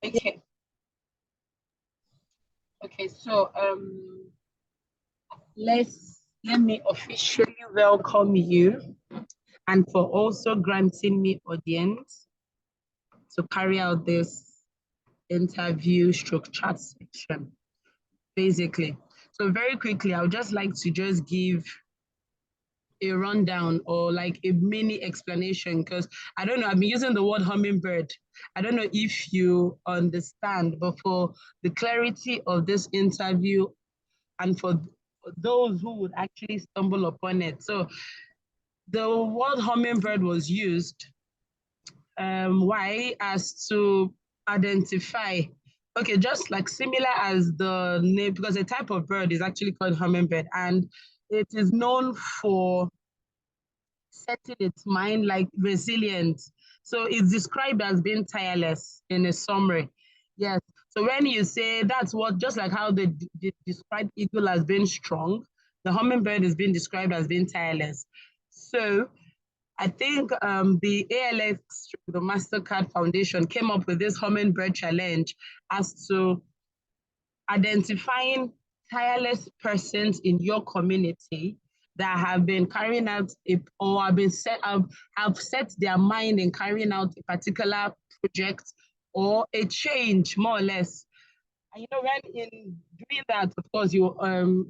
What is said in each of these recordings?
Okay. Okay, so let me officially welcome you and for also granting me audience to carry out this interview stroke chat section, basically. So very quickly, I would just like to just give a rundown or like a mini explanation because I don't know, I've been using the word hummingbird. I don't know if you understand, but for the clarity of this interview and for those who would actually stumble upon it. So the word hummingbird was used. Why? As to identify, okay, just like similar as the name, because a type of bird is actually called hummingbird, and it is known for setting its mind like resilient. So it's described as being tireless in a summary. Yes. So when you say that's what, just like how they describe eagle as being strong, the hummingbird is being described as being tireless. So I think the ALX, the MasterCard Foundation, came up with this hummingbird challenge as to identifying tireless persons in your community that have been carrying out or have set their mind in carrying out a particular project or a change, more or less. And you know, when in doing that, of course, you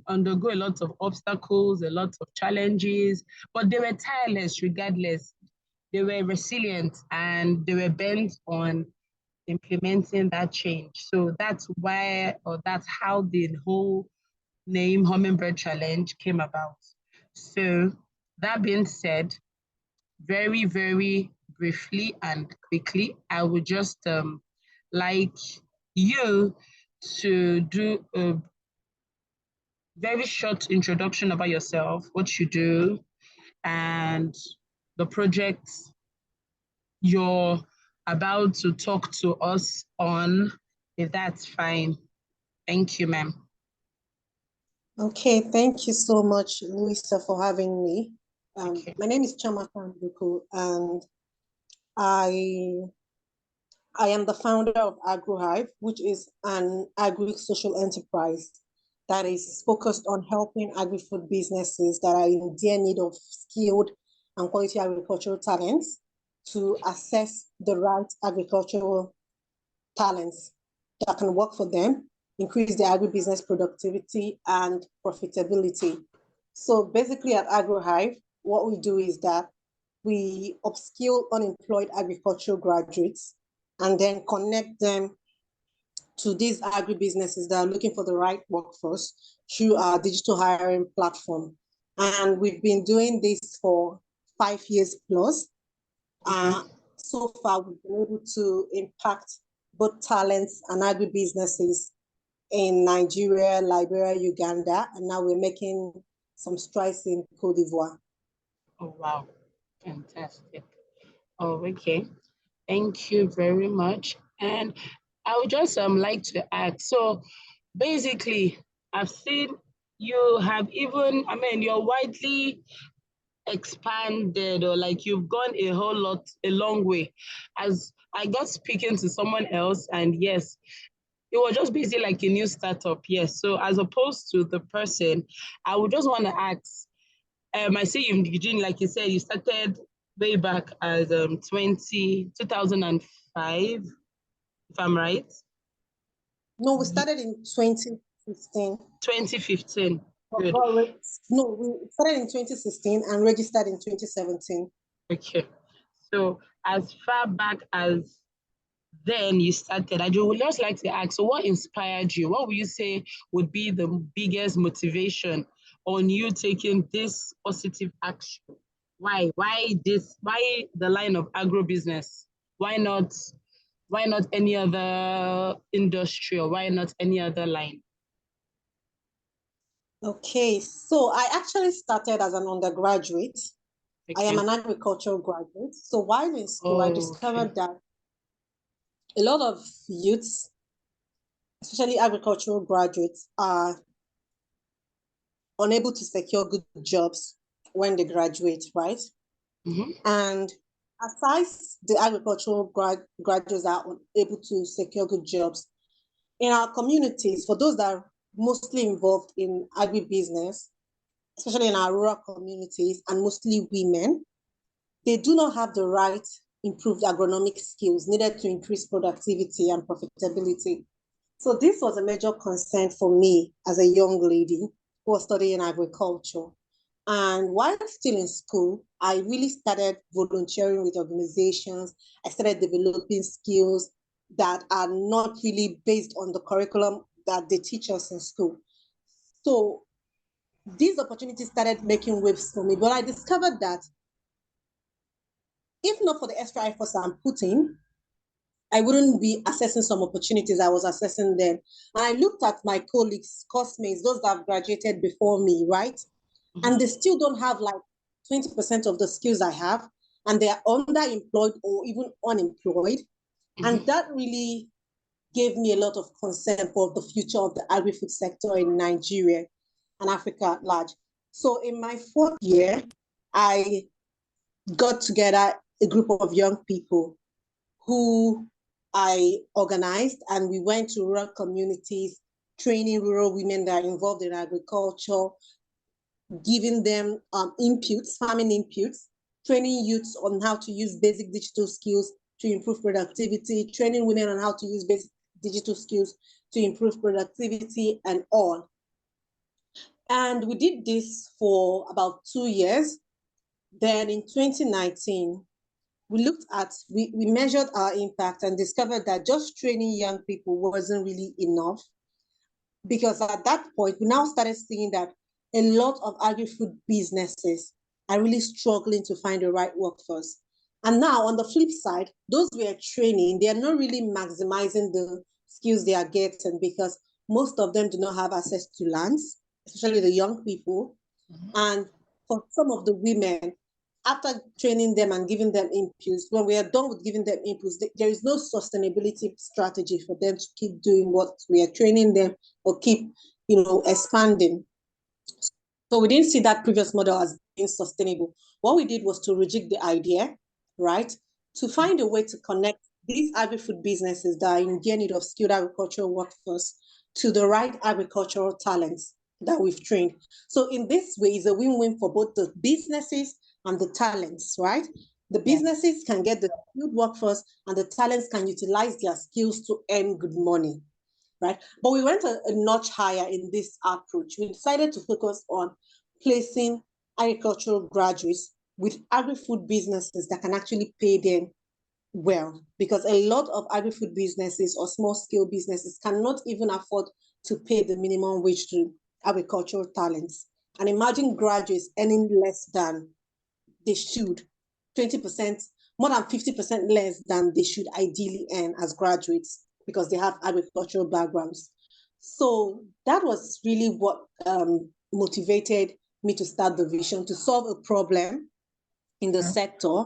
undergo a lot of obstacles, a lot of challenges, but they were tireless regardless. They were resilient and they were bent on implementing that change. So that's why, or that's how the whole name Hummingbird Challenge came about. So that being said, very, very briefly and quickly, I would just like you to do a very short introduction about yourself, what you do, and the project you're about to talk to us on, if that's fine. Thank you, ma'am. Okay, thank you so much, Louisa, for having me. Okay. My name is CHIAMAKA NDUKWU, and I am the founder of AgroHive, which is an agri-social enterprise that is focused on helping agri-food businesses that are in dear need of skilled and quality agricultural talents to assess the right agricultural talents that can work for them, increase their agribusiness productivity and profitability. So basically at AgroHive, what we do is that we upskill unemployed agricultural graduates and then connect them to these agribusinesses that are looking for the right workforce through our digital hiring platform. And we've been doing this for 5 years plus. So far, we've been able to impact both talents and agribusinesses in Nigeria, Liberia, Uganda, and now we're making some strides in Cote d'Ivoire. Oh, wow. Fantastic. Oh, okay. Thank you very much. And I would just like to ask, so basically, I've seen you have even, I mean, you're widely expanded or like you've gone a long way. As I got speaking to someone else, and yes, it was just basically like a new startup. Yes. So as opposed to the person, I would just want to ask, I see you doing, like you said, you started way back as 2005, if I'm right. No, we started in 2015. 2015. Good. No, we started in 2016 and registered in 2017. Okay. So as far back as then you started, I would just like to ask, so what inspired you? What would you say would be the biggest motivation on you taking this positive action? Why? Why this? Why the line of agribusiness? Why not any other industry, or why not any other line? Okay, so I actually started as an undergraduate. I am an agricultural graduate. So while in school, I discovered that a lot of youths, especially agricultural graduates, are unable to secure good jobs when they graduate, right? And aside the agricultural graduates that are able to secure good jobs, in our communities, for those that are mostly involved in agribusiness, especially in our rural communities and mostly women, they do not have the right improved agronomic skills needed to increase productivity and profitability. So this was a major concern for me as a young lady who was studying agriculture. And while still in school, I really started volunteering with organizations. I started developing skills that are not really based on the curriculum that they teach us in school. So these opportunities started making waves for me, but I discovered that if not for the extra efforts I'm putting, I wouldn't be assessing some opportunities I was assessing then. And I looked at my colleagues, classmates, those that have graduated before me, right? Mm-hmm. And they still don't have like 20% of the skills I have, and they are underemployed or even unemployed. Mm-hmm. And that really gave me a lot of concern for the future of the agri-food sector in Nigeria and Africa at large. So in my fourth year, I got together a group of young people who I organized, and we went to rural communities, training rural women that are involved in agriculture, giving them inputs, farming inputs, training youths on how to use basic digital skills to improve productivity, training women on how to use basic digital skills to improve productivity and all. And we did this for about 2 years. Then in 2019, we measured our impact and discovered that just training young people wasn't really enough, because at that point, we now started seeing that a lot of agri-food businesses are really struggling to find the right workforce. And now on the flip side, those we are training, they are not really maximizing the skills they are getting, because most of them do not have access to lands, especially the young people. Mm-hmm. And for some of the women, after training them and giving them inputs, when we are done with giving them inputs, there is no sustainability strategy for them to keep doing what we are training them or keep, expanding. So we didn't see that previous model as being sustainable. What we did was to reject the idea, right? To find a way to connect these agri-food businesses that are in dear need of skilled agricultural workforce to the right agricultural talents that we've trained. So in this way, it's a win-win for both the businesses and the talents, right? The businesses can get the skilled workforce, and the talents can utilize their skills to earn good money, right? But we went a notch higher in this approach. We decided to focus on placing agricultural graduates with agri-food businesses that can actually pay them well, because a lot of agri-food businesses or small-scale businesses cannot even afford to pay the minimum wage to agricultural talents. And imagine graduates earning less than they should, 20%, more than 50% less than they should ideally earn as graduates, because they have agricultural backgrounds. So that was really what motivated me to start the vision, to solve a problem in the sector,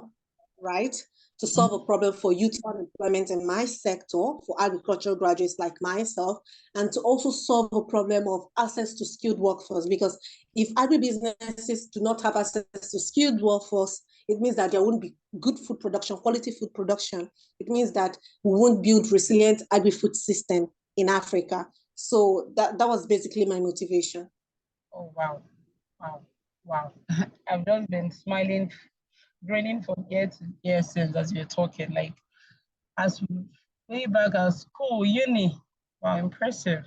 right? To solve a problem for youth unemployment in my sector, for agricultural graduates like myself, and to also solve a problem of access to skilled workforce. Because if agribusinesses do not have access to skilled workforce, it means that there won't be good food production, quality food production. It means that we won't build resilient agri-food system in Africa. So that was basically my motivation. Oh, wow. Wow. Wow. I've just been smiling, grinning from ear to ear since as you're talking. Like, as way back at school, uni. Wow, impressive.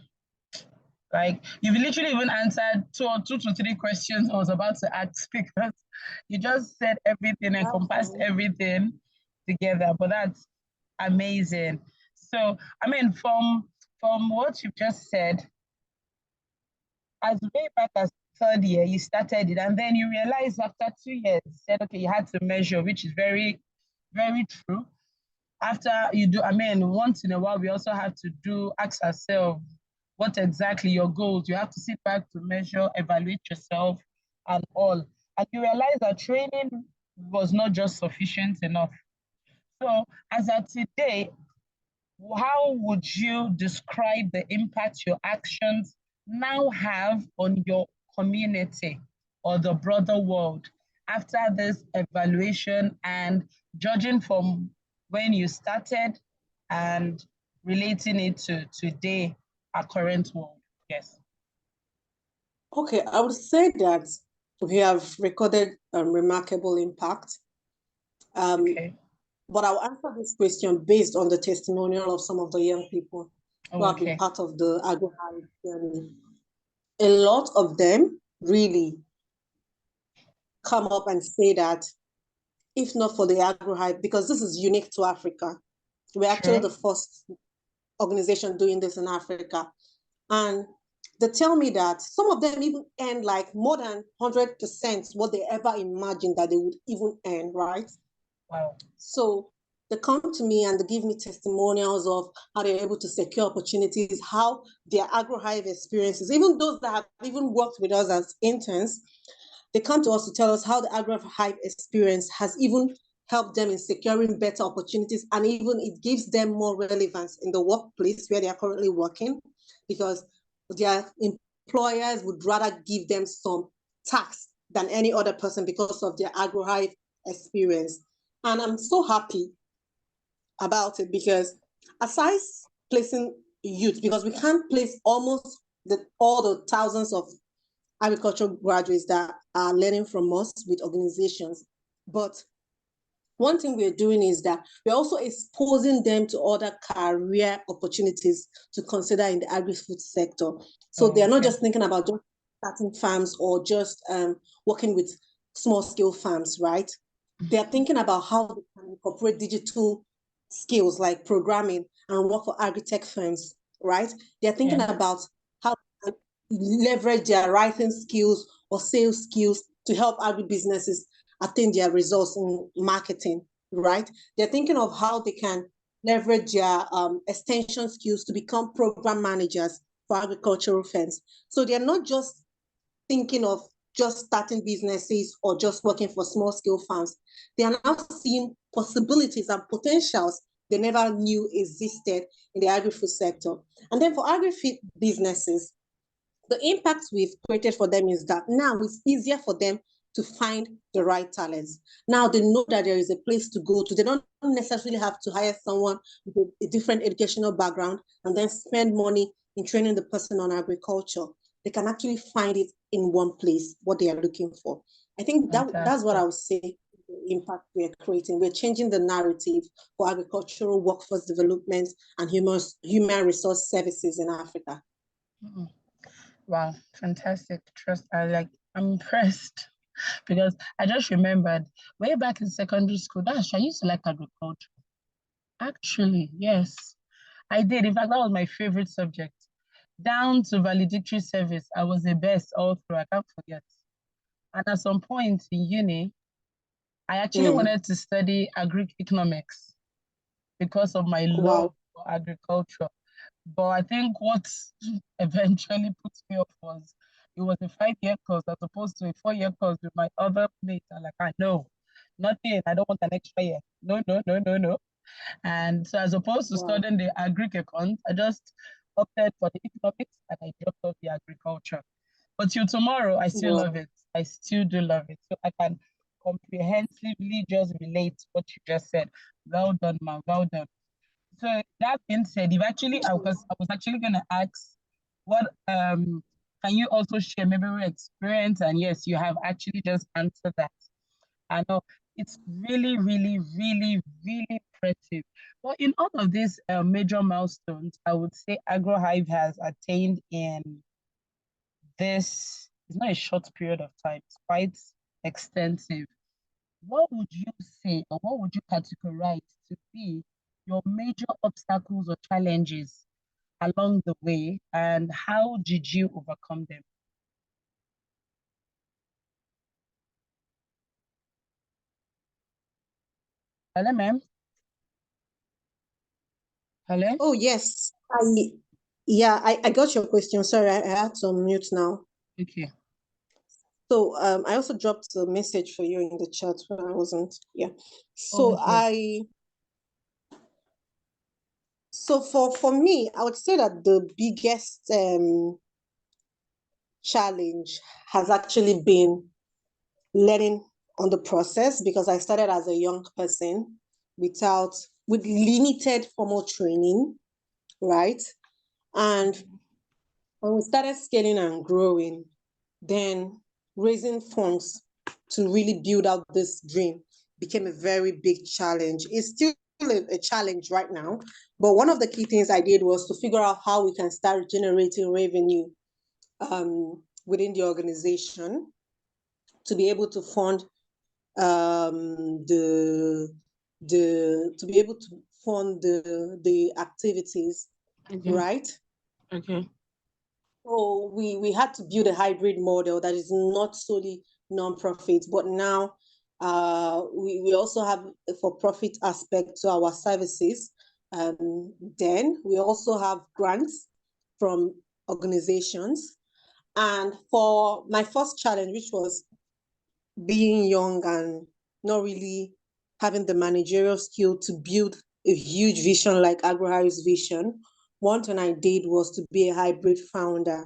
Like, you've literally even answered two to three questions I was about to ask, because you just said everything, encompassed everything together. But that's amazing. So, I mean, from what you've just said, as way back as third year, you started it, and then you realized after 2 years, you said, okay, you had to measure, which is very, very true. After you do, I mean, once in a while, we also have to ask ourselves, what exactly your goals? You have to sit back to measure, evaluate yourself and all. And you realize that training was not just sufficient enough. So as of today, how would you describe the impact your actions now have on your community or the broader world after this evaluation and judging from when you started and relating it to today, our current world. Yes. Okay, I would say that we have recorded a remarkable impact. Okay. But I'll answer this question based on the testimonial of some of the young people who have been part of the AgroHive journey. A lot of them really come up and say that if not for the AgroHive, because this is unique to Africa, we're actually the first organization doing this in Africa. And they tell me that some of them even earn like more than 100% what they ever imagined that they would even earn, right? Wow. So they come to me and they give me testimonials of how they're able to secure opportunities, how their AgroHive experiences, even those that have even worked with us as interns, they come to us to tell us how the AgroHive experience has even helped them in securing better opportunities, and even it gives them more relevance in the workplace where they are currently working, because their employers would rather give them some tax than any other person because of their AgroHive experience. And I'm so happy about it because aside placing youth, because we can't place almost all the thousands of agricultural graduates that are learning from us with organizations. But one thing we're doing is that we're also exposing them to other career opportunities to consider in the agri-food sector. So they're not just thinking about just starting farms or just working with small-scale farms, right? They're thinking about how they can incorporate digital skills like programming and work for agri-tech firms, right? They're thinking about how to leverage their writing skills or sales skills to help agribusinesses attain their results in marketing, right? They're thinking of how they can leverage their extension skills to become program managers for agricultural firms. So they're not just thinking of just starting businesses or just working for small scale farms. They are now seeing possibilities and potentials they never knew existed in the agri-food sector. And then for agri-food businesses, the impact we've created for them is that now it's easier for them to find the right talents. Now they know that there is a place to go to. They don't necessarily have to hire someone with a different educational background and then spend money in training the person on agriculture. They can actually find it in one place, what they are looking for. I think that's what I would say the impact we're creating. We're changing the narrative for agricultural workforce development and human resource services in Africa. Mm-hmm. Wow, fantastic. I'm impressed because I just remembered way back in secondary school, I used to like agriculture. Actually, yes, I did. In fact, that was my favorite subject. Down to valedictory service, I was the best all through. I can't forget. And at some point in uni, I actually wanted to study agri-economics because of my love for agriculture. But I think what eventually put me off was it was a 5-year course as opposed to a 4-year course with my other mates. I'm like, I know, nothing. I don't want an extra year. No, no, no, no, no. And so as opposed to studying the agri-econ, I just opted for the economics and I dropped off the agriculture. But till tomorrow, I still love it. I still do love it. So I can comprehensively just relate what you just said. Well done, man. Well done. So that being said, I was actually gonna ask what can you also share maybe your experience? And yes, you have actually just answered that. I know it's really, really, really, really impressive. But in all of these major milestones, I would say AgroHive has attained in this, it's not a short period of time, it's quite extensive. What would you say, or what would you categorize to be your major obstacles or challenges along the way, and how did you overcome them? Hello, ma'am. Hello? Oh, yes. I got your question. Sorry, I had to mute now. Okay. So I also dropped a message for you in the chat when I wasn't. Yeah. So for me, I would say that the biggest challenge has actually been learning on the process because I started as a young person with limited formal training, right? And when we started scaling and growing, then raising funds to really build out this dream became a very big challenge. It's still a challenge right now, but one of the key things I did was to figure out how we can start generating revenue within the organization to be able to fund the activities, Okay. right? Okay. So we had to build a hybrid model that is not solely non-profit, but now we also have a for-profit aspect to our services. Then we also have grants from organizations. And for my first challenge, which was being young and not really having the managerial skill to build a huge vision like AgroHive's vision, one thing I did was to be a hybrid founder,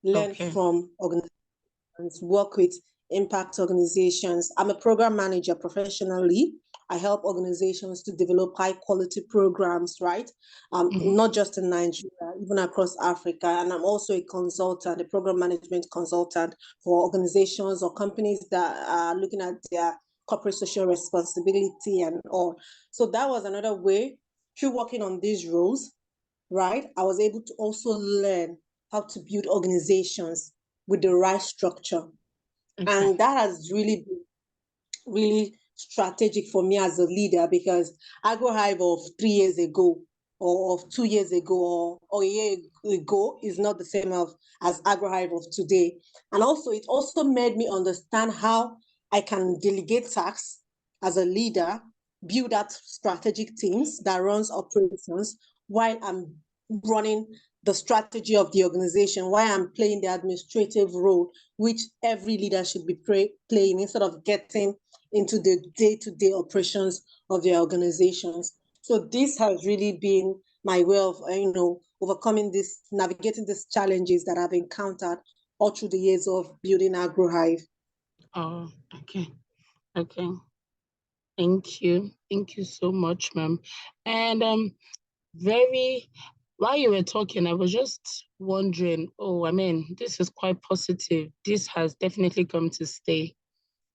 learn from organizations, work with impact organizations. I'm a program manager professionally. I help organizations to develop high quality programs, right? Not just in Nigeria, even across Africa. And I'm also a consultant, a program management consultant for organizations or companies that are looking at their corporate social responsibility and all. So that was another way, through working on these roles, right? I was able to also learn how to build organizations with the right structure. And that has really been really strategic for me as a leader because AgroHive of 3 years ago or of 2 years ago or a year ago is not the same as AgroHive of today. And also, it also made me understand how I can delegate tasks as a leader, build out strategic teams that runs operations while I'm running the strategy of the organization, while I'm playing the administrative role, which every leader should be playing instead of getting into the day-to-day operations of their organizations. So this has really been my way of, overcoming this, navigating these challenges that I've encountered all through the years of building AgroHive. Oh, okay. Okay. Thank you. Thank you so much, ma'am. And while you were talking, I was just wondering, this is quite positive. This has definitely come to stay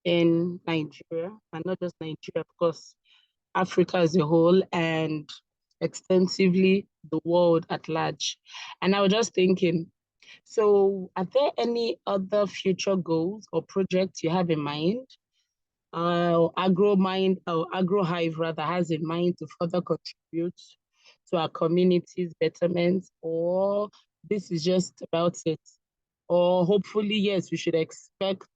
in Nigeria, and not just Nigeria, of course, Africa as a whole and extensively the world at large. And I was just thinking, so are there any other future goals or projects you have in mind? AgroHive rather has in mind to further contribute to our community's betterment, or this is just about it? Or hopefully, yes, we should expect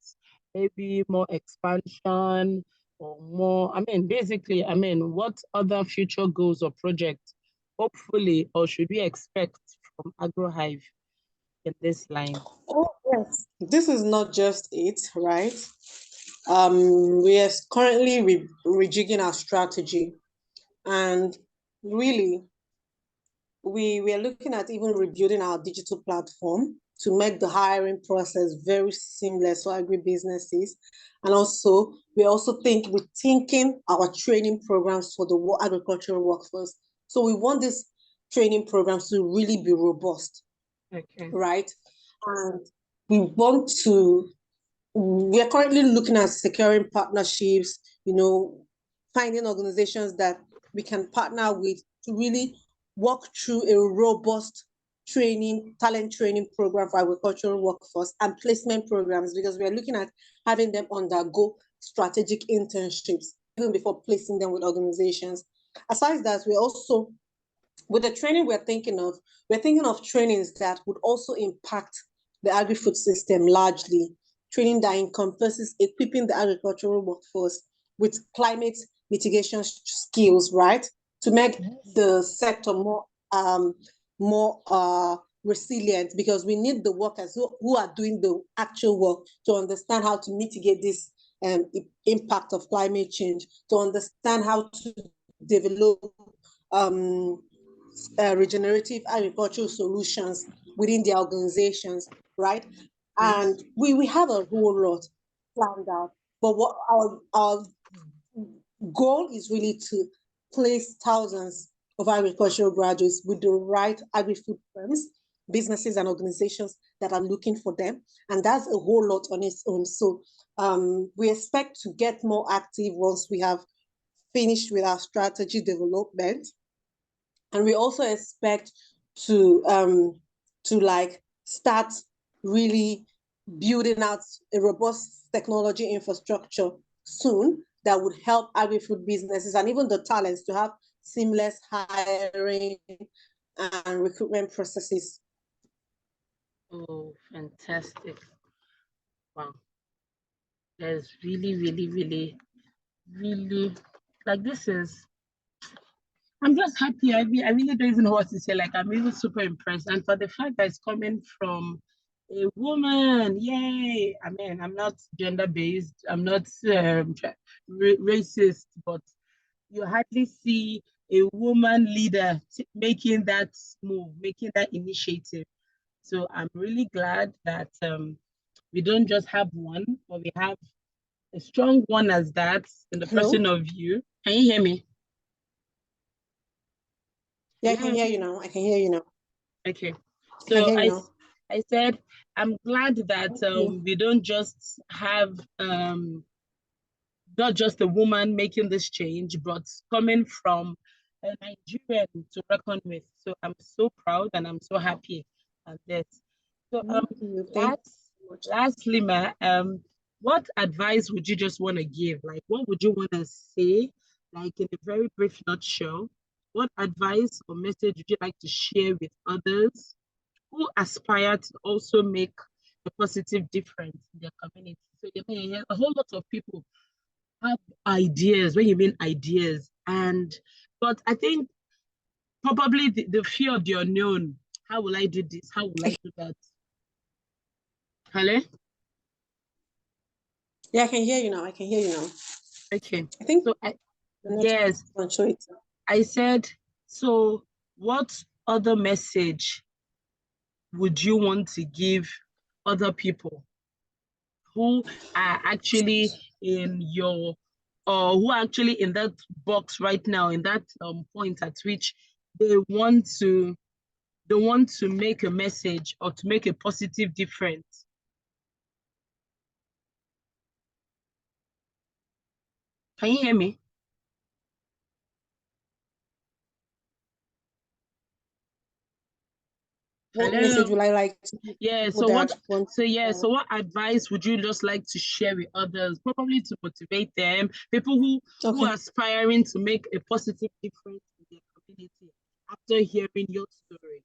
maybe more expansion or more, basically, what other future goals or projects hopefully, or should we expect from AgroHive in this line? Oh, yes. This is not just it, right? We are currently rejigging our strategy, and really, we are looking at even rebuilding our digital platform to make the hiring process very seamless for agribusinesses. And also, we're rethinking our training programs for the agricultural workforce. So we want these training programs to really be robust, right? And we are currently looking at securing partnerships, finding organizations that we can partner with to really walk through a robust talent training program for agricultural workforce and placement programs, because we are looking at having them undergo strategic internships even before placing them with organizations. Aside that, we're also, with the training we're thinking of trainings that would also impact the agri-food system largely, training that encompasses equipping the agricultural workforce with climate mitigation skills, right? To make the sector more resilient, because we need the workers who are doing the actual work to understand how to mitigate this impact of climate change, to understand how to develop regenerative agricultural solutions within their organizations, right? And we have a whole lot planned out. But what our goal is really to place thousands of agricultural graduates with the right agri-food firms, businesses, and organizations that are looking for them. And that's a whole lot on its own. So we expect to get more active once we have finished with our strategy development. And we also expect to like start really building out a robust technology infrastructure soon that would help agri-food businesses and even the talents to have seamless hiring and recruitment processes. Oh, fantastic. Wow. There's really, really, really, really, like this is, I'm just happy. I really don't even know what to say. Like, I'm really super impressed. And for the fact that it's coming from a woman, yay. I mean, I'm not gender-based. I'm not racist, but you hardly see a woman leader making that move, making that initiative. So I'm really glad that we don't just have one, but we have a strong one as that in the Hello? person of you. Can you hear me? Yeah, I Hello? can hear you now. I can hear you now. Okay. I can So hear you now. I said I'm glad that we don't just have not just a woman making this change, but coming from a Nigerian to reckon with. So I'm so proud and I'm so happy at this. So Thank you so much. lastly, Ma, what advice would you just want to give? Like, what would you want to say? Like in a very brief nutshell, what advice or message would you like to share with others who aspire to also make a positive difference in their community? So a whole lot of people have ideas, when you mean ideas, but I think probably the fear of the unknown. How will I do this? How will I do that? Hello? Yeah, I can hear you now. I can hear you now. Okay. I think So yes, I said, so what other message would you want to give other people who are actually in your or who are actually in that box right now, in that point at which they want to make a message or to make a positive difference? Can you hear me? What Hello? message would I like to give Yeah, people so that want so what advice would you just like to share with others, probably to motivate them, people who okay. are aspiring to make a positive difference in their community after hearing your story?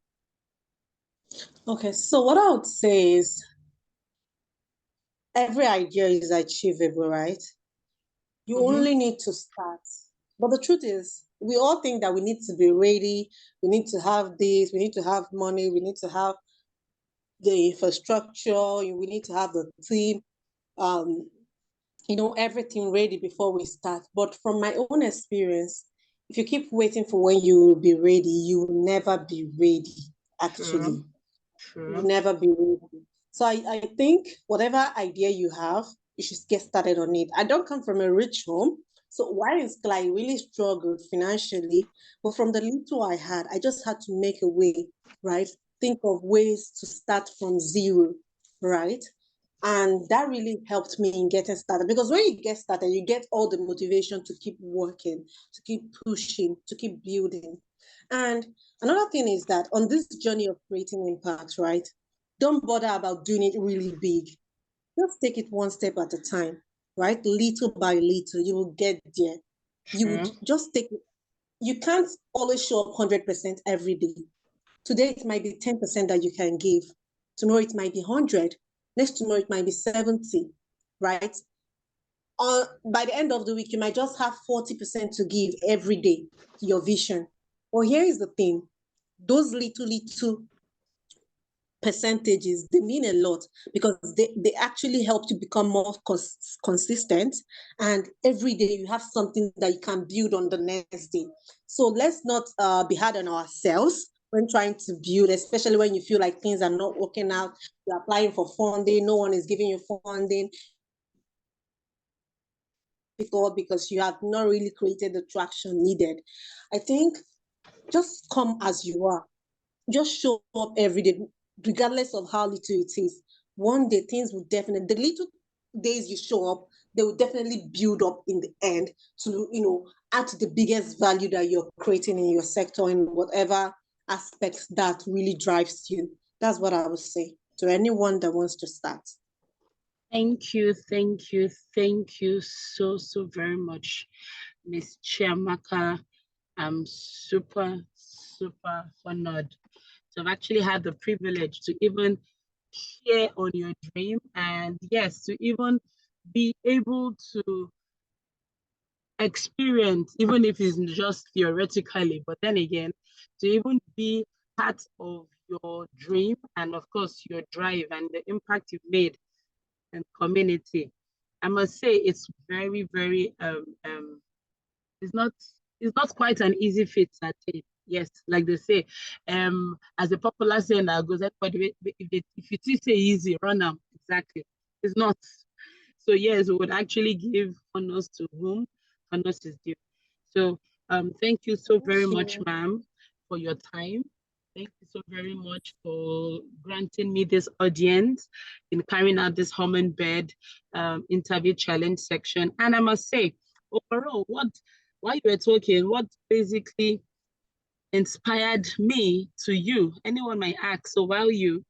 Okay, so what I would say is every idea is achievable, right? You only need to start. But the truth is, we all think that we need to be ready, we need to have this, we need to have money, we need to have the infrastructure, we need to have the team, um, everything ready before we start. But from my own experience, if you keep waiting for when you will be ready, you will never be ready, actually. You will never be ready. So I think whatever idea you have, you should get started on it. I don't come from a rich home. So while in school, I really struggled financially. But from the little I had, I just had to make a way, right? Think of ways to start from zero, right? And that really helped me in getting started, because when you get started, you get all the motivation to keep working, to keep pushing, to keep building. And another thing is that on this journey of creating impact, right, don't bother about doing it really big. Just take it one step at a time, right? Little by little, you will get there. You would just take it. You can't always show up 100% every day. Today, it might be 10% that you can give. Tomorrow, it might be 100. Next tomorrow, it might be 70, right? By the end of the week, you might just have 40% to give every day to your vision. Well, here is the thing. Those little percentages, they mean a lot, because they actually help you become more consistent, and every day you have something that you can build on the next day. So let's not be hard on ourselves when trying to build, especially when you feel like things are not working out. You're applying for funding, no one is giving you funding. thought because you have not really created the traction needed. I think just come as you are. Just show up every day, regardless of how little it is. One day things will definitely, the little days you show up, they will definitely build up in the end to, add to the biggest value that you're creating in your sector, in whatever aspects that really drives you. That's what I would say to anyone that wants to start. Thank you so very much, Miss Chiamaka. I'm super honored to have actually had the privilege to even share on your dream, and yes, to even be able to experience, even if it's just theoretically, but then again, to even be part of your dream and of course your drive and the impact you've made in community. I must say it's very it's not quite an easy fit at it. Yes, like they say, as a popular saying that goes, everybody, if you say easy, run them. Exactly. It's not. So yes, we would actually give honors to whom honors is due. So thank you so very much, ma'am, for your time. Thank you so very much for granting me this audience in carrying out this Hummingbird interview challenge section. And I must say, overall, while you were talking, what basically inspired me to you? Anyone might ask, so while you,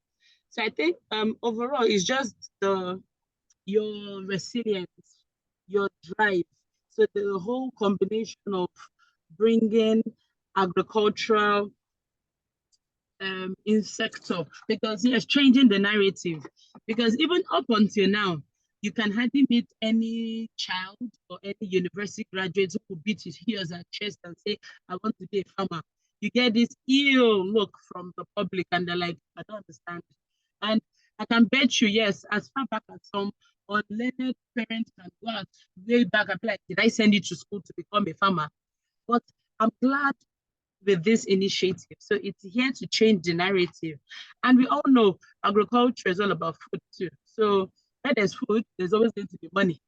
so I think overall it's just your resilience, your drive. So the whole combination of bringing agricultural in sector, because yes, changing the narrative, because even up until now, you can hardly meet any child or any university graduate who will beat his heels and chest and say, I want to be a farmer. You get this ill look from the public and they're like, I don't understand. And I can bet you, yes, as far back as some unlearned parents can go out way back and be like, did I send you to school to become a farmer? But I'm glad with this initiative. So it's here to change the narrative. And we all know agriculture is all about food too. So where there's food, there's always going to be money.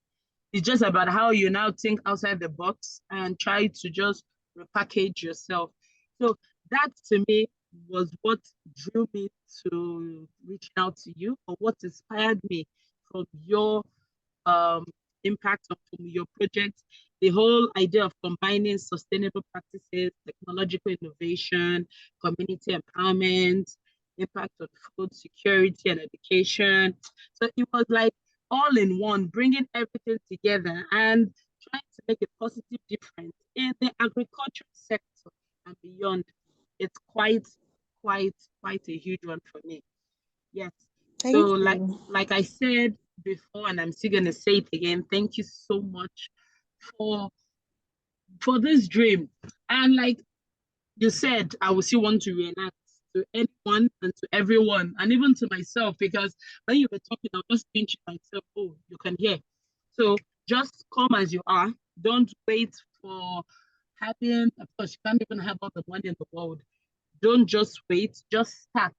It's just about how you now think outside the box and try to just repackage yourself. So that to me was what drew me to reaching out to you, or what inspired me from your um, impact of your project, the whole idea of combining sustainable practices, technological innovation, community empowerment, impact on food security and education. So it was like all in one, bringing everything together and trying to make a positive difference in the agricultural sector and beyond. It's quite a huge one for me. Yes. Thank So you. like I said before, and I'm still gonna say it again, thank you so much for this dream. And like you said, I will still want to reenact to anyone and to everyone, and even to myself, because when you were talking, I was just thinking to myself, oh, you can hear. So just come as you are. Don't wait for having, of course, you can't even have all the money in the world. Don't just wait, just start.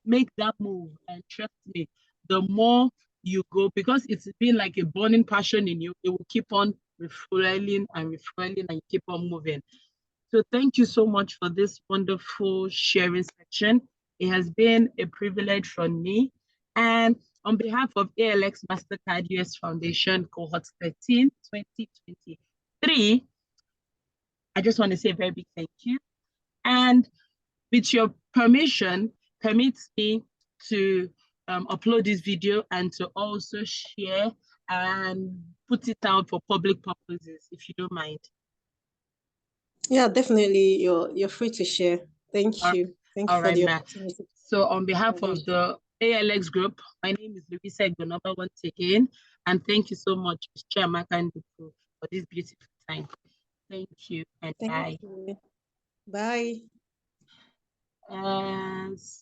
Make that move. And trust me, the more you go, because it's been like a burning passion in you, it will keep on refueling and refueling and keep on moving. So thank you so much for this wonderful sharing section. It has been a privilege for me. And on behalf of ALX MasterCard US Foundation Cohort 13, 2023, I just want to say a very big thank you. And with your permission, permits me to upload this video and to also share and put it out for public purposes, if you don't mind. Yeah, definitely. You're free to share. Thank you. Thank you for the opportunity. So on behalf of the ALX group, my name is Louisa Gonova once again, and thank you so much, Ms. CHIAMAKA NDUKWU, for this beautiful time. Thank you and bye. Thank you. Bye.